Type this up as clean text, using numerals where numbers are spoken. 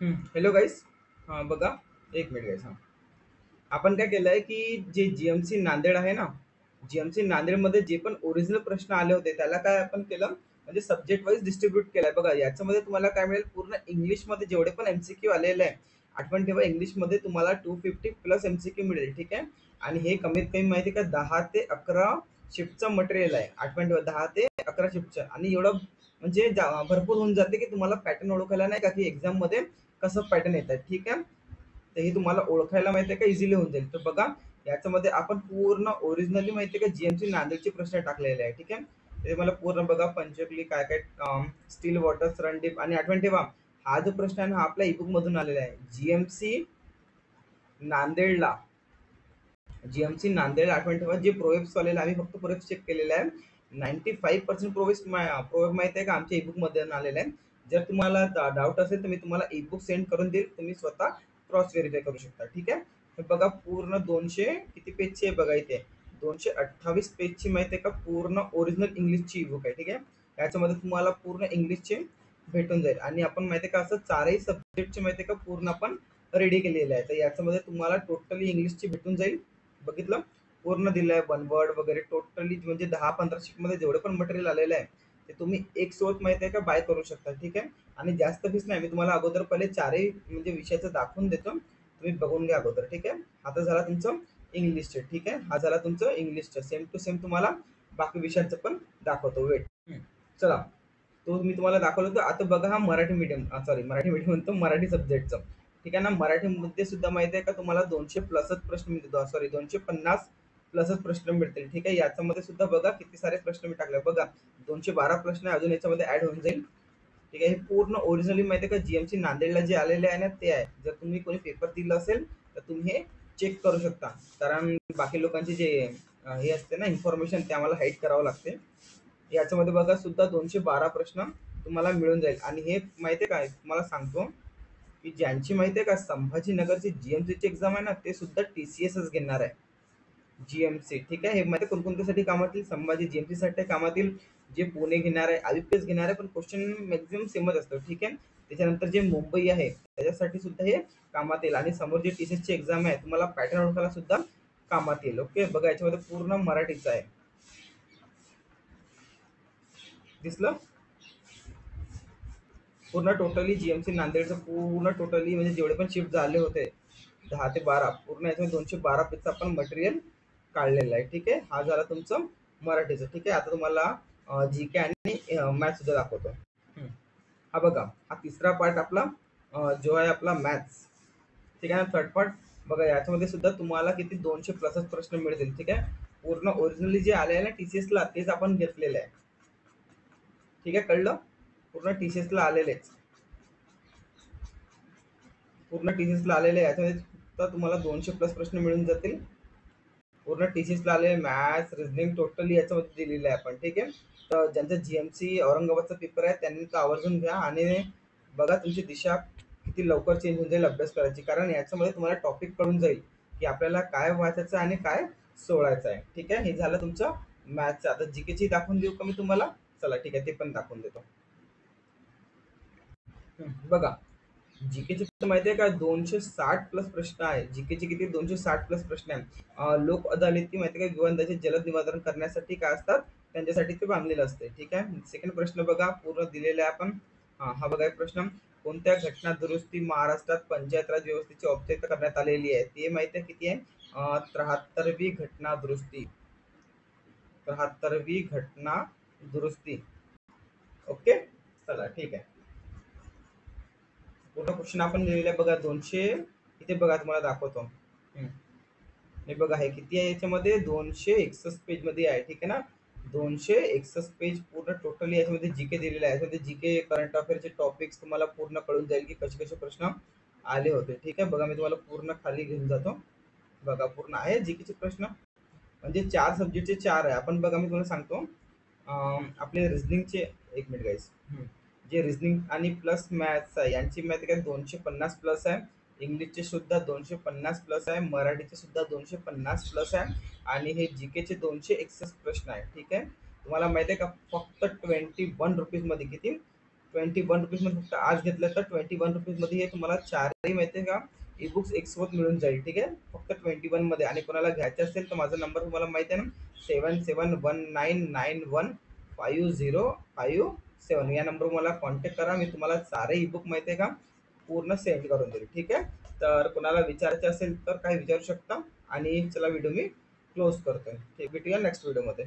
Hello गाईस. हां बघा, एक मिनिट गाईस. हां, आपण काय केलंय की जे जीएमसी नांदेड आहे ना, जीएमसी नांदेडमध्ये जे पण ओरिजिनल प्रश्न आले होते त्याला काय आपण केलं, म्हणजे सब्जेक्ट वाईज डिस्ट्रीब्यूट केलाय. बघा याच्यामध्ये तुम्हाला काय मिळेल, पूर्ण इंग्लिशमध्ये जेवढे पण एमसीक्यू आलेले आहे, आठवण ठेवा इंग्लिशमध्ये तुम्हाला 250 प्लस एमसीक्यू मिळेल. ठीक आहे. आणि हे कमीत कमी माहिती आहे का 10 ते 11 शिफ्टचं मटेरियल आहे. आठवण ठेवा 10 ते 11 शिफ्टचं. आणि एवढं म्हणजे भरपूर होऊन जाते की तुम्हाला पॅटर्न ओळखायला नाही का, की एक्झाम मध्ये कसं पॅटर्न येतात. ठीक आहे. तर हे तुम्हाला ओळखायला माहिती आहे का इझिली होऊन जाईल. तर बघा याच्यामध्ये आपण पूर्ण ओरिजिनली माहिती आहे का जीएमसी नांदेडचे प्रश्न टाकलेले आहे. ठीक आहे. ते मला पूर्ण बघा, पंचकली काय काय, स्टील वॉटर सरंडीप. आणि आठवण ठेवा हा जो प्रश्न आहे ना, हा आपल्या ईबुक मधून आलेला आहे. नांदेडला जीएमसी नांदेड आठवण ठेवा. जे प्रोवेब्स वालेला आम्ही फक्त प्रोवेब्स चेक केलेले आहे. 95% प्रोवेब्स माहिती आहे का आमच्या ईबुक मध्ये आलेले आहे. जर तुम्हाला डाऊट असेल तर मी तुम्हाला ईबुक सेंड करून देईल, तुम्ही स्वतः क्रॉस व्हेरीफाय करू शकता. ठीक आहे. तर बघा पूर्ण 200 किती पेजची आहे बघा इथे, 228 पेजची माहिती आहे का पूर्ण ओरिजिनल इंग्लिशची ईबुक आहे. ठीक आहे. याच्यामध्ये तुम्हाला पूर्ण इंग्लिशचे भेटून जाईल. आणि आपण माहिती आहे का असं चारही सब्जेक्टचे माहिती आहे का पूर्ण आपण रेडी केलेले आहे. तर याच्यामध्ये तुम्हाला टोटली इंग्लिशची भेटून जाईल. बघितलं, पूर्ण दिलंय वन वर्ड वगैरे टोटली, म्हणजे 10-15 शीट मध्ये जेवढे पण मटेरियल आलेलं आहे ते तुम्ही एक सोबत माहिती आहे का बाय करू शकता. ठीक आहे. आणि जास्त फीस नाही, मी तुम्हाला अगोदर पहिले चारही म्हणजे विषयाचं दाखवून देतो, तुम्ही बघून घ्या अगोदर. ठीक आहे. आता झाला तुमचं इंग्लिशचं. ठीक आहे. हा झाला तुमचं इंग्लिशचं. सेम टू सेम तुम्हाला बाकी विषयांचं पण दाखवतो. वेट. चला, तो मी तुम्हाला दाखवलं होतं. आता बघा हा Marathi medium, sorry Marathi medium म्हणतो, मराठी सब्जेक्टचं. ठीक आहे ना. मराठीमध्ये सुद्धा माहिती आहे का तुम्हाला 200 प्लसच प्रश्न मिळतो, सॉरी 250 प्लसच प्रश्न मिळतील. ठीक आहे. याच्यामध्ये सुद्धा बघा किती सारे प्रश्न मी टाकले बघा, 212 प्रश्न अजून याच्यामध्ये ऍड होऊन जाईल. ठीक आहे. हे पूर्ण ओरिजिनली माहिती आहे का जीएमसी नांदेडला जे आलेले आहे ना ते आहे. जर तुम्ही कोणी पेपर दिलं असेल तर तुम्ही हे चेक करू शकता, कारण बाकी लोकांचे जे हे असते ना इन्फॉर्मेशन ते आम्हाला हाईड करावं लागते. याच्यामध्ये बघा सुद्धा 212 प्रश्न तुम्हाला मिळून जाईल. आणि हे माहितीये काय तुम्हाला सांगतो, की ज्यांची माहितीये का संभाजीनगरची जीएमसीची एक्झाम आहे ना ते सुद्धा टीसीएसच घेणार आहे. जीएमसी. ठीक आहे. हे माहिती कोणकोणत्यासाठी कामात येईल, संभाजी जीएमसी साठी कामात येईल, जे पुणे घेणार आहे आयुपीएस घेणार आहे, पण क्वेश्चन मॅक्झिमम सेमच असतो. ठीक आहे. त्याच्यानंतर जे मुंबई आहे त्याच्यासाठी सुद्धा हे कामात येईल. आणि समोर जे टीसीएसची एक्झाम आहे तुम्हाला पॅटर्न ओळखायला सुद्धा कामात येईल. ओके. बघा याच्यामध्ये पूर्ण मराठीचं आहे. दिसलं. पूर्ण टोटली जीएमसी नांदेडचं पूर्ण टोटली म्हणजे जेवढे पण शिफ्ट झाले होते 10 ते 12 पूर्ण याच्यामध्ये 212 पेजचं आपण मटेरियल काढलेलं आहे. ठीक आहे. हा झाला तुमचं मराठीचं. ठीक आहे. आता तुम्हाला जी के आणि मॅथ्स सुद्धा दाखवतो. हम्म. हा बघा, हा तिसरा पार्ट आपला जो आहे आपला मॅथ्स. ठीक आहे ना. थर्ड पार्ट बघा, याच्यामध्ये सुद्धा तुम्हाला किती 200 प्लसच प्रश्न मिळतील. ठीक आहे. पूर्ण ओरिजिनली जे आले आहे ना टीसीएस ला तेच आपण घेतलेलं आहे. ठीक आहे. कळलं. पूर्ण टीसीएस ला आलेलेच, पूर्ण टीसीएस ला आलेले आहे. याच्यामध्ये सुद्धा तुम्हाला 200 प्लस प्रश्न मिळून जातील. पूर्ण टीसीएस ला आलेले मॅथ्स रिझनिंग टोटली याच्यामध्ये दिलेलं आहे आपण. ठीक आहे. तर ज्यांचा जीएमसी औरंगाबादचा पेपर आहे त्यांनी तो आवर्जून घ्या. आणि बघा तुमची दिशा किती लवकर चेंज होऊन जाईल अभ्यास करायची, कारण याच्यामध्ये तुम्हाला टॉपिक कळून जाईल की आपल्याला काय वाचायचं आणि काय सोडायचं आहे. ठीक आहे. हे झालं तुमचं मॅथ्सचं. आता जीकेची दाखवून देऊ का मी तुम्हाला. चला ठीक आहे, ते पण दाखवून देतो. बघा जीकेचे तर माहिती आहे का 260 प्लस प्रश्न आहे. जीकेचे किती 260 प्लस प्रश्न आहे. लोक अदालती माहिती आहे का विवादाचे जलद निवारण करण्यासाठी काय असतात, त्यांच्यासाठी ते बांधलेलं असते. ठीक आहे. सेकंड प्रश्न बघा पूर्ण दिलेला आहे आपण. हा बघा एक प्रश्न, कोणत्या घटना दुरुस्ती महाराष्ट्रात पंचायत राज व्यवस्थेची औपचारिकता करण्यात आलेली आहे. ते माहिती आहे किती आहे, 73वी घटना दुरुस्ती. 73वी घटना दुरुस्ती. ओके. चला ठीक आहे. पूर्ण क्वेश्चन आपण लिहिलेलं आहे बघा 200. इथे बघा तुम्हाला दाखवतो. हम्म. हे बघा हे किती आहे, याच्यामध्ये 261 पेज मध्ये आहे. ठीक आहे ना. 261 पेज पूर्ण टोटली याच्यामध्ये जीके दिलेलं आहे. याच्यामध्ये जीके करंट अफेअरचे टॉपिक्स तुम्हाला पूर्ण कळून जाईल की कसे कसे प्रश्न आले होते. ठीक आहे. बघा मी तुम्हाला पूर्ण खाली घेऊन जातो. बघा पूर्ण आहे जीकेचे प्रश्न, म्हणजे 4 सब्जेक्टचे 4 आहे. आपण बघा मी तुम्हाला सांगतो, आपले रिझनिंगचे, एक मिनिट गाईस. जे रिझनिंग आणि प्लस मॅथ्स आहे यांची मॅथ काय 250 प्लस आहे. इंग्लिशचे सुद्धा 250 प्लस आहे. मराठीचे सुद्धा 250 प्लस आहे. आणि हे जीकेचे 261 प्रश्न आहे. ठीक आहे. तुम्हाला माहिती आहे का फक्त 21 रुपीज मध्ये किती, 21 रुपीजमध्ये फक्त आज घेतलं तर 21 रुपीजमध्ये हे तुम्हाला चारही माहिती आहे का ई-बुक्स एकसोबत मिळून जाईल. ठीक आहे, फक्त 21 मध्ये. आणि कोणाला घ्यायचे असेल तर माझा नंबर तुम्हाला माहिती आहे ना, 7719915057. या नंबरवर मला कॉन्टॅक्ट करा. मी तुम्हाला चारही ई-बुक माहिती आहे का पूर्ण सेंड करून देईल. ठीक आहे, तर कोणाला विचारायचे असेल तर काही विचारू शकता. आणि चला व्हिडिओ मी क्लोज करतोय. ठीक, भेटूया नेक्स्ट व्हिडिओमध्ये.